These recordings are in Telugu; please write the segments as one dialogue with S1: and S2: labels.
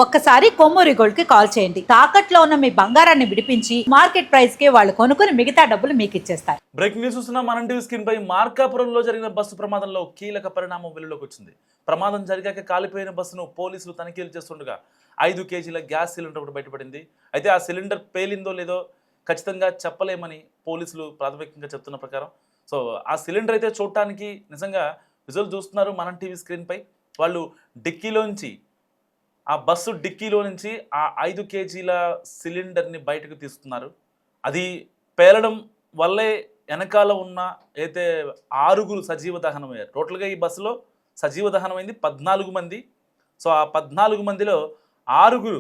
S1: ఒక్కసారి కొమ్మూరి గోల్డ్ కి కాల్ చేయండి. తాకట్లో ఉన్న మీ బంగారాన్ని విడిపించి మార్కెట్ ప్రైస్ కి వాళ్ళు కొనుక్కుని మిగతా డబ్బులు మీకు ఇచ్చేస్తారు.
S2: బ్రేకింగ్ న్యూస్ చూస్తున్న మన టీవీ స్క్రీన్ పై మార్కాపురంలో జరిగిన బస్సు ప్రమాదంలో కీలక పరిణామం వెలుగులోకి వచ్చింది. ప్రమాదం జరిగాక కాలిపోయిన బస్సును పోలీసులు తనిఖీలు చేస్తుండగా 5 కేజీల గ్యాస్ సిలిండర్ ఒకటి బయటపడింది. అయితే ఆ సిలిండర్ పేలిందో లేదో ఖచ్చితంగా చెప్పలేమని పోలీసులు ప్రాథమికంగా చెప్తున్న ప్రకారం. సో ఆ సిలిండర్ అయితే చూడటానికి నిజంగా విజువల్ చూస్తున్నారు మన టీవీ స్క్రీన్ పై. వాళ్ళు డిక్కీలోంచి ఆ బస్సు డిక్కీలో నుంచి ఆ 5 కేజీల సిలిండర్ని బయటకు తీస్తున్నారు. అది పేలడం వల్లే వెనకాల ఉన్న అయితే 6 సజీవ దహనం అయ్యారు. టోటల్గా ఈ బస్సులో సజీవ దహనమైంది 14 మంది. సో ఆ 14 మందిలో 6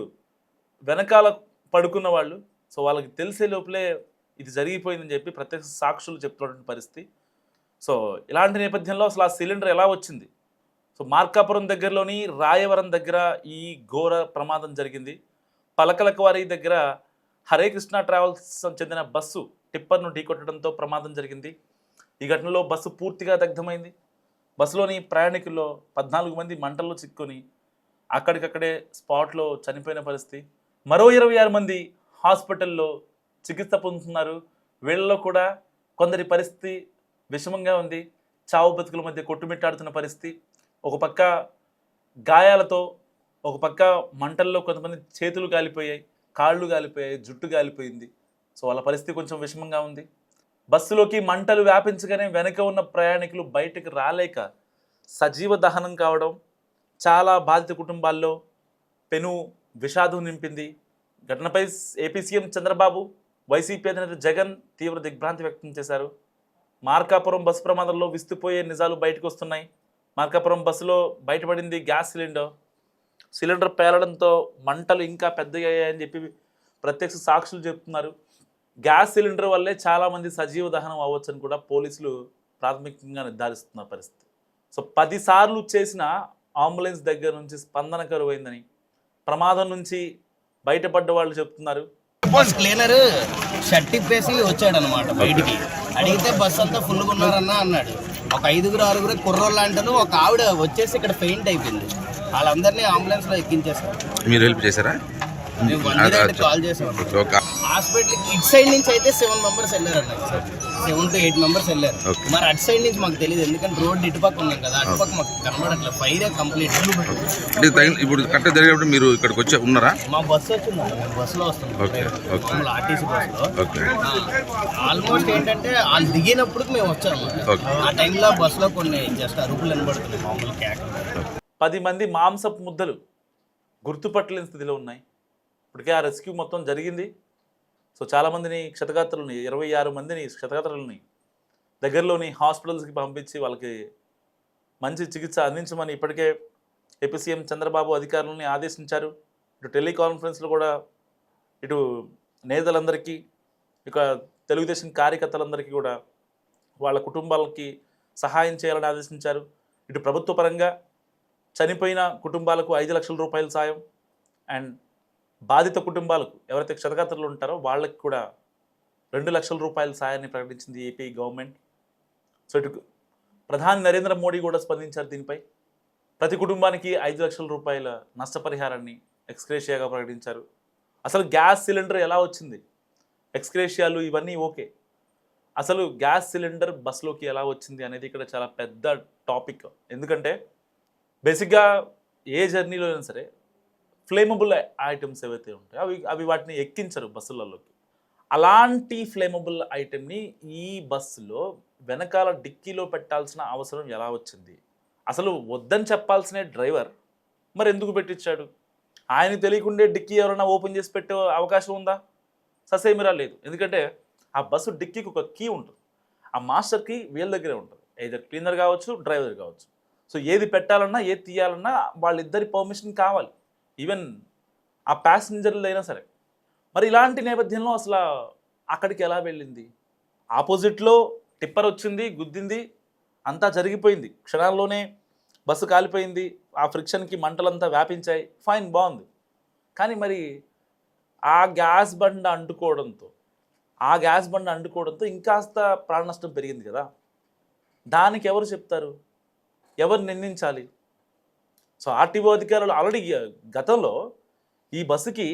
S2: వెనకాల పడుకున్న వాళ్ళు. సో వాళ్ళకి తెలిసే లోపలే ఇది జరిగిపోయిందని చెప్పి ప్రత్యక్ష సాక్షులు చెప్తున్నటువంటి పరిస్థితి. సో ఇలాంటి నేపథ్యంలో అసలు ఆ సిలిండర్ ఎలా వచ్చింది? సో మార్కాపురం దగ్గరలోని రాయవరం దగ్గర ఈ ఘోర ప్రమాదం జరిగింది. పలకలకవారి దగ్గర హరే కృష్ణ ట్రావెల్స్ చెందిన బస్సు టిప్పర్ను ఢీకొట్టడంతో ప్రమాదం జరిగింది. ఈ ఘటనలో బస్సు పూర్తిగా దగ్ధమైంది. బస్సులోని ప్రయాణికుల్లో 14 మంది మంటల్లో చిక్కుని అక్కడికక్కడే స్పాట్లో చనిపోయిన పరిస్థితి. మరో 26 మంది హాస్పిటల్లో చికిత్స పొందుతున్నారు. వీళ్ళలో కూడా కొందరి పరిస్థితి విషమంగా ఉంది. చావు బతుకుల మధ్య కొట్టుమిట్టాడుతున్న పరిస్థితి. ఒక పక్క గాయాలతో, ఒక పక్క మంటల్లో కొంతమంది చేతులు కాలిపోయాయి, కాళ్ళు కాలిపోయాయి, జుట్టు కాలిపోయింది. సో వాళ్ళ పరిస్థితి కొంచెం విషమంగా ఉంది. బస్సులోకి మంటలు వ్యాపించగానే వెనక ఉన్న ప్రయాణికులు బయటకు రాలేక సజీవ దహనం కావడం చాలా బాధిత కుటుంబాల్లో పెను విషాదం నింపింది. ఘటనపై ఏపీ సీఎం చంద్రబాబు, వైసీపీ అధినేత జగన్ తీవ్ర దిగ్భ్రాంతి వ్యక్తం చేశారు. మార్కాపురం బస్సు ప్రమాదంలో విస్తుపోయే నిజాలు బయటకు వస్తున్నాయి. మార్కాపురం బస్సులో బయటపడింది గ్యాస్ సిలిండర్ పేలడంతో మంటలు ఇంకా పెద్దయ్యాయని చెప్పి ప్రత్యక్ష సాక్షులు చెప్తున్నారు. గ్యాస్ సిలిండర్ వల్లే చాలామంది సజీవ దహనం అవ్వచ్చని కూడా పోలీసులు ప్రాథమికంగా నిర్ధారిస్తున్న పరిస్థితి. సో 10 సార్లు చేసిన అంబులెన్స్ దగ్గర నుంచి స్పందన కరువైందని ప్రమాదం నుంచి బయటపడ్డ వాళ్ళు చెప్తున్నారు.
S3: క్లీనర్ షర్ట్ ఇప్పేసి వచ్చాడు అనమాట బయటికి. అడిగితే బస్ అంతా ఫుల్గా ఉన్నారన్నా అన్నాడు. ఒక 5-6 కుర్రోళ్ళు అంటారు. ఒక ఆవిడ వచ్చేసి ఇక్కడ ఫెయింట్ అయిపోయింది. వాళ్ళందరినీ అంబులెన్స్ లో ఎక్కించేసారు.
S4: మీరు హెల్ప్ చేశారా?
S3: కాల్ చేసాం. హాస్పిటల్కి ఇటు సైడ్ నుంచి అయితే 7 మెంబర్స్ వెళ్ళారు అన్న. 7 to 8 మెంబర్స్ వెళ్ళారు. మరి అటు సైడ్ నుంచి మాకు తెలియదు, ఎందుకంటే రోడ్ ఇటుపక్క ఉన్నాం కదా, అటుపక్క మాకు కనబడట్లేదు. ఫైరే కంప్లీట్.
S4: ఇప్పుడు కరెక్ట్ జరిగినప్పుడు మీరు ఇక్కడికి వచ్చి ఉన్నారా?
S3: మా బస్సు వచ్చింది, బస్సులో వస్తున్నాం, ఆర్టీసీ బస్సులో. ఆల్మోస్ట్ ఏంటంటే వాళ్ళు దిగినప్పుడు మేము వచ్చాము. ఆ టైంలో బస్సులో కొన్ని జస్ట్ అరుపులు వినబడుతున్నాయి, మామూలు కేకలు.
S2: 10 మంది మాంసపు ముద్దలు గుర్తుపట్టలేని స్థితిలో ఉన్నాయి. ఇప్పటికే ఆ రెస్క్యూ మొత్తం జరిగింది. సో చాలామందిని క్షతగాత్రులని 26 మందిని క్షతగాత్రులని దగ్గరలోని హాస్పిటల్స్కి పంపించి వాళ్ళకి మంచి చికిత్స అందించమని ఇప్పటికే ఏపీ సీఎం చంద్రబాబు అధికారులని ఆదేశించారు. ఇటు టెలికాన్ఫరెన్స్లో కూడా ఇటు నేతలందరికీ, ఇక తెలుగుదేశం కార్యకర్తలందరికీ కూడా వాళ్ళ కుటుంబాలకి సహాయం చేయాలని ఆదేశించారు. ఇటు ప్రభుత్వ పరంగా చనిపోయిన కుటుంబాలకు 5 లక్షల రూపాయల సాయం, అండ్ బాధిత కుటుంబాలకు ఎవరైతే క్షతగాత్రులు ఉంటారో వాళ్ళకి కూడా 2 లక్షల రూపాయల సాయాన్ని ప్రకటించింది ఏపీ గవర్నమెంట్. సో ఇటు ప్రధాని నరేంద్ర మోడీ కూడా స్పందించారు దీనిపై. ప్రతి కుటుంబానికి 5 లక్షల రూపాయల నష్టపరిహారాన్ని ఎక్స్గ్రేషియాగా ప్రకటించారు. అసలు గ్యాస్ సిలిండర్ ఎలా వచ్చింది? ఎక్స్గ్రేషియాలు ఇవన్నీ ఓకే, అసలు గ్యాస్ సిలిండర్ బస్సులోకి ఎలా వచ్చింది అనేది ఇక్కడ చాలా పెద్ద టాపిక్. ఎందుకంటే బేసిక్గా ఏ జర్నీలో అయినా సరే ఫ్లేమబుల్ ఐటమ్స్ ఏవైతే ఉంటాయో అవి వాటిని ఎక్కించరు బస్సులలోకి. అలాంటి ఫ్లేమబుల్ ఐటెంని ఈ బస్సులో వెనకాల డిక్కీలో పెట్టాల్సిన అవసరం ఎలా వచ్చింది? అసలు వద్దని చెప్పాల్సిన డ్రైవర్ మరి ఎందుకు పెట్టించాడు? ఆయన తెలియకుండే డిక్కీ ఎవరైనా ఓపెన్ చేసి పెట్టే అవకాశం ఉందా? ససేమిరా లేదు. ఎందుకంటే ఆ బస్సు డిక్కీకి ఒక కీ ఉంటుంది. ఆ మాస్టర్ కీ వీళ్ళ దగ్గరే ఉంటుంది. ఏదో క్లీనర్ కావచ్చు, డ్రైవర్ కావచ్చు. సో ఏది పెట్టాలన్నా ఏది తీయాలన్నా వాళ్ళిద్దరి పర్మిషన్ కావాలి, ఈవెన్ ఆ ప్యాసింజర్లు అయినా సరే. మరి ఇలాంటి నేపథ్యంలో అసలు అక్కడికి ఎలా వెళ్ళింది? ఆపోజిట్లో టిప్పర్ వచ్చింది, గుద్దింది, అంతా జరిగిపోయింది. క్షణాల్లోనే బస్సు కాలిపోయింది. ఆ ఫ్రిక్షన్కి మంటలంతా వ్యాపించాయి. ఫైన్, బాగుంది. కానీ మరి ఆ గ్యాస్ బండ అంటుకోవడంతో ఇంకాస్త ప్రాణ నష్టం పెరిగింది కదా. దానికి ఎవరు చెప్తారు? ఎవరు నిందించాలి? సో ఆర్టీఓ అధికారులు ఆల్రెడీ గతంలో ఈ బస్సుకి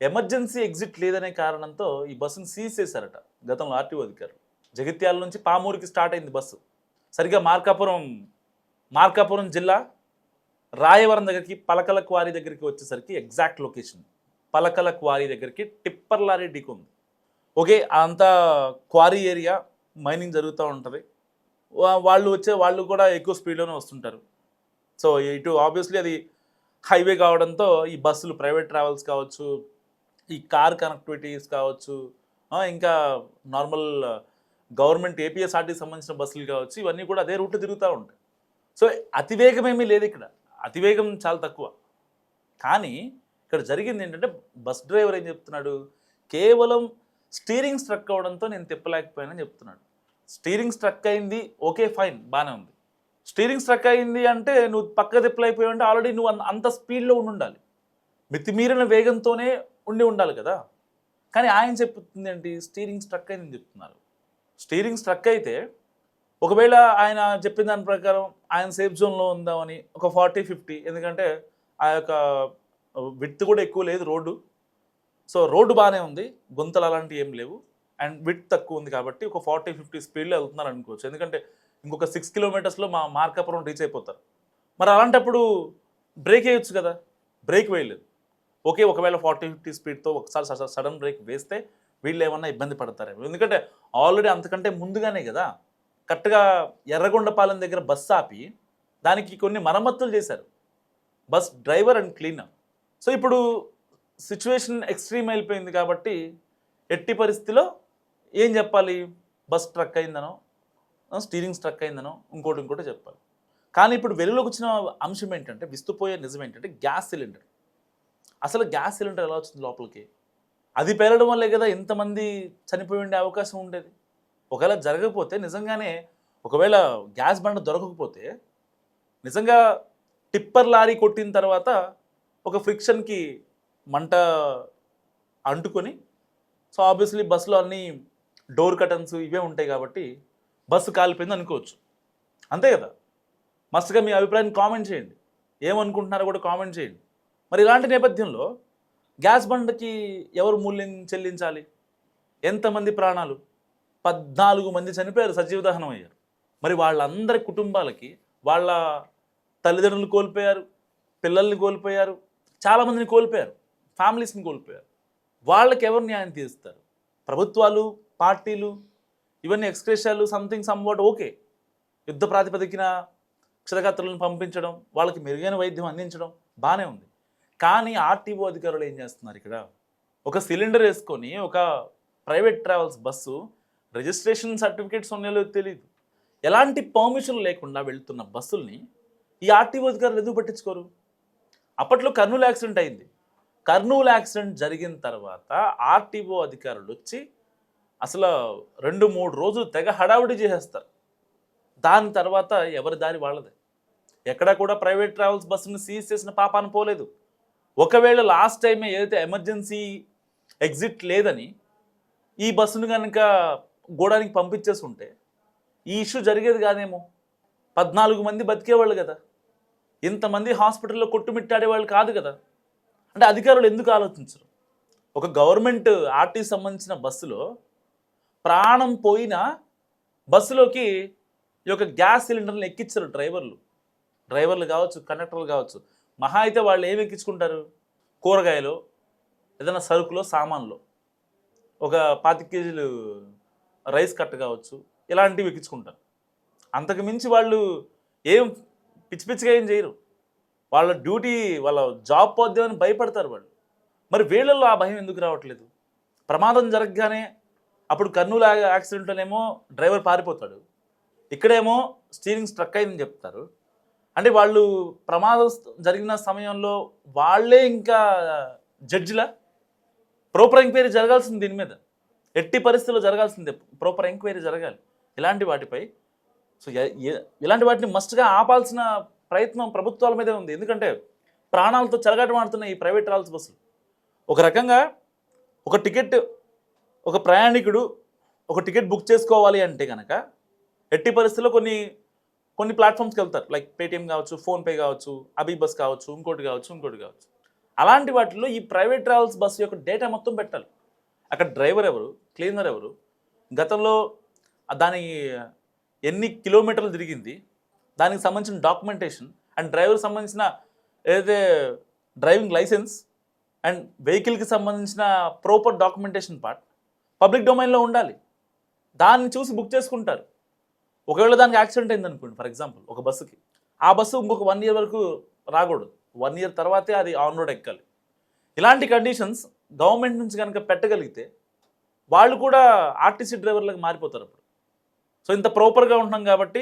S2: ఎమర్జెన్సీ ఎగ్జిట్ లేదనే కారణంతో ఈ బస్సును సీజ్ చేశారట గతంలో ఆర్టీఓ అధికారులు. జగిత్యాల నుంచి పామూరుకి స్టార్ట్ అయింది బస్సు. సరిగ్గా మార్కాపురం జిల్లా రాయవరం దగ్గరికి పలకల క్వారీ దగ్గరికి వచ్చేసరికి ఎగ్జాక్ట్ లొకేషన్ పలకల క్వారీ దగ్గరికి టిప్పర్ లారీ ఢీకొంది. ఓకే, అంతా క్వారీ ఏరియా, మైనింగ్ జరుగుతూ ఉంటుంది. వాళ్ళు కూడా ఎక్కువ స్పీడ్లోనే వస్తుంటారు. సో ఇటు ఆబ్వియస్లీ అది హైవే కావడంతో ఈ బస్సులు ప్రైవేట్ ట్రావెల్స్ కావచ్చు, ఈ కార్ కనెక్టివిటీస్ కావచ్చు, ఇంకా నార్మల్ గవర్నమెంట్ ఏపీఎస్ఆర్టీకి సంబంధించిన బస్సులు కావచ్చు, ఇవన్నీ కూడా అదే రూట్లో తిరుగుతూ ఉంటాయి. సో అతివేగం ఏమీ లేదు ఇక్కడ, అతివేగం చాలా తక్కువ. కానీ ఇక్కడ జరిగింది ఏంటంటే బస్ డ్రైవర్ ఏం చెప్తున్నాడు, కేవలం స్టీరింగ్ స్ట్రక్ అవ్వడంతో నేను తిప్పలేకపోయానని చెప్తున్నాడు. స్టీరింగ్ స్ట్రక్ అయింది, ఓకే ఫైన్, బాగానే ఉంది. స్టీరింగ్ స్ట్రక్ అయింది అంటే నువ్వు పక్క తిప్పలేకపోయావు అంటే ఆల్రెడీ నువ్వు అంత స్పీడ్లో ఉండాలి, మితిమీరిన వేగంతోనే ఉండాలి కదా. కానీ ఆయన చెప్తుంది ఏంటి, స్టీరింగ్ స్ట్రక్ అయిందని చెప్తున్నారు. స్టీరింగ్ స్ట్రక్ అయితే ఒకవేళ ఆయన చెప్పిన దాని ప్రకారం ఆయన సేఫ్ జోన్లో ఉందామని ఒక 40-50, ఎందుకంటే ఆ యొక్క విడ్త్ కూడా ఎక్కువ లేదు రోడ్డు. సో రోడ్డు బాగానే ఉంది, గుంతలు అలాంటివి ఏం లేవు, అండ్ విడ్త్ తక్కువ ఉంది కాబట్టి ఒక 40-50 స్పీడ్లో వెళ్తున్నారు అనుకోవచ్చు. ఎందుకంటే ఇంకొక 6 కిలోమీటర్స్లో మార్కాపురం రీచ్ అయిపోతారు. మరి అలాంటప్పుడు బ్రేక్ వేయొచ్చు కదా, బ్రేక్ వేయలేదు. ఓకే, ఒకవేళ 40-50 స్పీడ్తో ఒకసారి సడన్ బ్రేక్ వేస్తే వీళ్ళు ఏమన్నా ఇబ్బంది పడతారేమో, ఎందుకంటే ఆల్రెడీ అంతకంటే ముందుగానే కదా కరెక్ట్గా ఎర్రగొండపాలెం దగ్గర బస్సు ఆపి దానికి కొన్ని మరమ్మతులు చేశారు bus driver and cleaner. So ఇప్పుడు సిచ్యువేషన్ ఎక్స్ట్రీమ్ అయిపోయింది కాబట్టి ఎట్టి పరిస్థితిలో ఏం చెప్పాలి, బస్ స్ట్రక్ అయిందనో, స్టీరింగ్ స్ట్రక్ అయిందనో, ఇంకోటి చెప్పాలి. కానీ ఇప్పుడు వెలుగులోకి వచ్చిన అంశం ఏంటంటే, విస్తుపోయే నిజం ఏంటంటే గ్యాస్ సిలిండర్. అసలు గ్యాస్ సిలిండర్ ఎలా వచ్చింది లోపలికి? అది పేలడం వల్లే కదా ఇంతమంది చనిపోయి ఉండే అవకాశం ఉండేది. ఒకవేళ జరగకపోతే నిజంగానే, ఒకవేళ గ్యాస్ బండ దొరకకపోతే నిజంగా టిప్పర్ లారీ కొట్టిన తర్వాత ఒక ఫ్రిక్షన్కి మంట అంటుకొని, సో ఆబ్వియస్లీ బస్సులో అన్ని డోర్ కటన్స్ ఇవే ఉంటాయి కాబట్టి బస్సు కాలిపోయింది అనుకోవచ్చు, అంతే కదా. మస్తుగా మీ అభిప్రాయాన్ని కామెంట్ చేయండి, ఏమనుకుంటున్నారో కూడా కామెంట్ చేయండి. మరి ఇలాంటి నేపథ్యంలో గ్యాస్ బండకి ఎవరు మూల్యం చెల్లించాలి? ఎంతమంది ప్రాణాలు? 14 మంది చనిపోయారు, సజీవ దహనం అయ్యారు. మరి వాళ్ళందరి కుటుంబాలకి వాళ్ళ తల్లిదండ్రులు కోల్పోయారు, పిల్లల్ని కోల్పోయారు, చాలామందిని కోల్పోయారు, ఫ్యామిలీస్ని కోల్పోయారు. వాళ్ళకి ఎవరు న్యాయం తీరుస్తారు? ప్రభుత్వాలు, పార్టీలు, ఇవన్నీ ఎక్స్‌గ్రేషియాలు సంథింగ్ సమ్వాట్ ఓకే, యుద్ధ ప్రాతిపదికన క్షతగాత్రులను పంపించడం, వాళ్ళకి మెరుగైన వైద్యం అందించడం బాగానే ఉంది. కానీ ఆర్టీఓ అధికారులు ఏం చేస్తున్నారు ఇక్కడ? ఒక సిలిండర్ వేసుకొని ఒక private travels bus registration certificates ఉన్నాయో తెలియదు, ఎలాంటి పర్మిషన్ లేకుండా వెళ్తున్న బస్సుల్ని ఈ ఆర్టీఓ అధికారులు ఎందుకు పట్టించుకోరు? అప్పట్లో కర్నూలు యాక్సిడెంట్ అయింది. కర్నూలు యాక్సిడెంట్ జరిగిన తర్వాత ఆర్టీఓ అధికారులు వచ్చి అసలు 2-3 రోజులు తెగ హడావుడి చేసేస్తారు. దాని తర్వాత ఎవరి దారి వాళ్ళదే. ఎక్కడా కూడా ప్రైవేట్ ట్రావెల్స్ బస్సును సీజ్ చేసిన పాపాన పోలేదు. ఒకవేళ లాస్ట్ టైమే ఏదైతే ఎమర్జెన్సీ ఎగ్జిట్ లేదని ఈ బస్సును కనుక గోడానికి పంపించేసి ఉంటే ఈ ఇష్యూ జరిగేది కాదేమో. 14 మంది బతికేవాళ్ళు కదా, ఇంతమంది హాస్పిటల్లో కొట్టుమిట్టాడేవాళ్ళు కాదు కదా. అంటే అధికారులు ఎందుకు ఆలోచించరు? ఒక గవర్నమెంట్ ఆర్టీసీ సంబంధించిన బస్సులో ప్రాణం పోయిన బస్సులోకి ఈ యొక్క గ్యాస్ సిలిండర్ని ఎక్కించరు డ్రైవర్లు కావచ్చు, కండక్టర్లు కావచ్చు. మహా అయితే వాళ్ళు ఏమి ఎక్కించుకుంటారు? కూరగాయలు, ఏదైనా సరుకులో, సామాన్లో ఒక 25 కేజీలు రైస్ కట్ట కావచ్చు, ఇలాంటివి ఎక్కించుకుంటారు. అంతకు మించి వాళ్ళు ఏం పిచ్చిగా ఏం చేయరు. వాళ్ళ డ్యూటీ, వాళ్ళ జాబ్ పోద్దామని భయపడతారు వాళ్ళు. మరి వీళ్ళల్లో ఆ భయం ఎందుకు రావట్లేదు? ప్రమాదం జరగగానే అప్పుడు కర్నూలు యాక్సిడెంట్లోనేమో డ్రైవర్ పారిపోతాడు, ఇక్కడేమో స్టీరింగ్ స్ట్రక్ అయిందని చెప్తారు. అంటే వాళ్ళు ప్రమాదం జరిగిన సమయంలో వాళ్ళే ఇంకా జడ్జిలా? ప్రాపర్ ఎంక్వైరీ జరగాల్సింది దీని మీద, ఎట్టి పరిస్థితుల్లో జరగాల్సిందే, ప్రాపర్ ఎంక్వైరీ జరగాలి ఇలాంటి వాటిపై. సో ఇలాంటి వాటిని మస్ట్గా ఆపాల్సిన ప్రయత్నం ప్రభుత్వాల మీదే ఉంది. ఎందుకంటే ప్రాణాలతో చెలగాటమాడుతున్న ఈ ప్రైవేట్ ట్రావెల్స్ బస్సులు ఒక రకంగా ఒక ప్రయాణికుడు ఒక టికెట్ బుక్ చేసుకోవాలి అంటే కనుక ఎట్టి పరిస్థితుల్లో కొన్ని ప్లాట్ఫామ్స్కి వెళ్తారు, లైక్ పేటిఎం కావచ్చు, ఫోన్పే కావచ్చు, అబీ బస్ కావచ్చు, ఇంకోటి కావచ్చు. అలాంటి వాటిల్లో ఈ ప్రైవేట్ ట్రావెల్స్ బస్సు యొక్క డేటా మొత్తం పెట్టాలి. అక్కడ డ్రైవర్ ఎవరు, క్లీనర్ ఎవరు, గతంలో దాని ఎన్ని కిలోమీటర్లు తిరిగింది, దానికి సంబంధించిన డాక్యుమెంటేషన్ అండ్ డ్రైవర్కి సంబంధించిన ఏదైతే డ్రైవింగ్ లైసెన్స్ అండ్ వెహికల్కి సంబంధించిన ప్రాపర్ డాక్యుమెంటేషన్ పార్ట్ పబ్లిక్ డొమైన్లో ఉండాలి. దాన్ని చూసి బుక్ చేసుకుంటారు. ఒకవేళ దానికి యాక్సిడెంట్ అయింది అనుకోండి, ఫర్ ఎగ్జాంపుల్ ఒక బస్సుకి, ఆ బస్సు ఇంకొక 1 year వరకు రాకూడదు. 1 year తర్వాతే అది ఆన్ రోడ్ ఎక్కాలి. ఇలాంటి కండిషన్స్ గవర్నమెంట్ నుంచి కనుక పెట్టగలిగితే వాళ్ళు కూడా ఆర్టీసీ డ్రైవర్లకు మారిపోతారు అప్పుడు. సో ఇంత ప్రాపర్గా ఉంటున్నాం కాబట్టి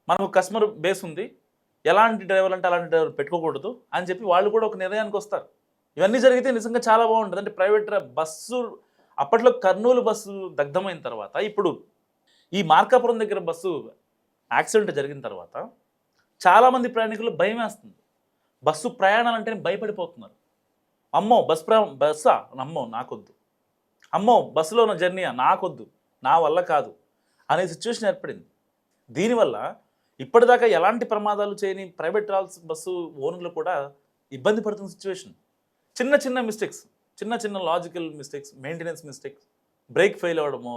S2: మనకు కస్టమర్ బేస్ ఉంది, ఎలాంటి డ్రైవర్లు అంటే అలాంటి డ్రైవర్ పెట్టుకోకూడదు అని చెప్పి వాళ్ళు కూడా ఒక నిర్ణయానికి వస్తారు. ఇవన్నీ జరిగితే నిజంగా చాలా బాగుంటుంది. అంటే ప్రైవేట్ బస్సు అప్పట్లో కర్నూలు బస్సు దగ్ధమైన తర్వాత ఇప్పుడు ఈ మార్కాపురం దగ్గర బస్సు యాక్సిడెంట్ జరిగిన తర్వాత చాలామంది ప్రయాణికులు భయం వేస్తుంది. బస్సు ప్రయాణాలంటేనే భయపడిపోతున్నారు. అమ్మో బస్సా అమ్మో నాకొద్దు, అమ్మో బస్సులో ఉన్న జర్నీయా నాకొద్దు, నా వల్ల కాదు అనే సిచ్యువేషన్ ఏర్పడింది. దీనివల్ల ఇప్పటిదాకా ఎలాంటి ప్రమాదాలు చేయని ప్రైవేట్ ట్రావెల్స్ బస్సు ఓనర్లు కూడా ఇబ్బంది పడుతున్న సిచ్యువేషన్. చిన్న చిన్న మిస్టేక్స్, చిన్న చిన్న logical mistakes, maintenance mistakes, brake fail అవ్వడమో,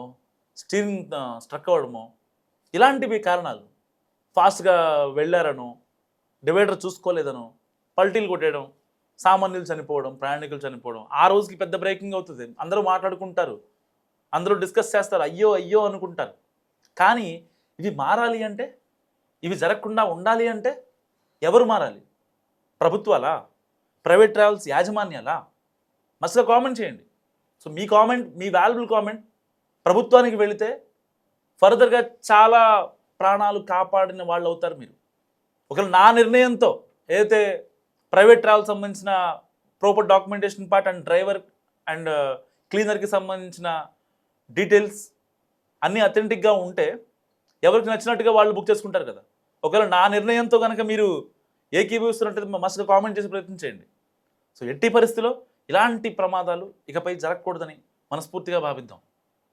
S2: స్టీరింగ్ స్ట్రక్ అవ్వడమో, ఇలాంటివి కారణాలు. ఫాస్ట్గా వెళ్ళారనో, డివైడర్ చూసుకోలేదనో, పల్టీలు కొట్టేయడం, సామాన్యులు చనిపోవడం, ప్రయాణికులు చనిపోవడం. ఆ రోజుకి పెద్ద బ్రేకింగ్ అవుతుంది. అందరూ మాట్లాడుకుంటారు, అందరూ డిస్కస్ చేస్తారు, అయ్యో అయ్యో అనుకుంటారు. కానీ ఇవి మారాలి అంటే, ఇవి జరగకుండా ఉండాలి అంటే ఎవరు మారాలి? ప్రభుత్వాలా? ప్రైవేట్ ట్రావెల్స్ యాజమాన్యాలా? మస్తుగా కామెంట్ చేయండి. సో మీ కామెంట్, మీ వాల్యుబుల్ కామెంట్ ప్రభుత్వానికి వెళితే ఫర్దర్గా చాలా ప్రాణాలు కాపాడిన వాళ్ళు అవుతారు మీరు. ఒకవేళ నా నిర్ణయంతో ఏదైతే ప్రైవేట్ ట్రావెల్ సంబంధించిన proper documentation part and driver and క్లీనర్కి సంబంధించిన డీటెయిల్స్ అన్నీ అథెంటిక్గా ఉంటే ఎవరికి నచ్చినట్టుగా వాళ్ళు బుక్ చేసుకుంటారు కదా. ఒకవేళ నా నిర్ణయంతో కనుక మీరు ఏకీభవిస్తున్నట్టు మస్తుగా కామెంట్ చేసి ప్రయత్నించండి. సో ఎట్టి పరిస్థితిలో ఇలాంటి ప్రమాదాలు ఇకపై జరగకూడదని మనస్ఫూర్తిగా భావిద్దాం.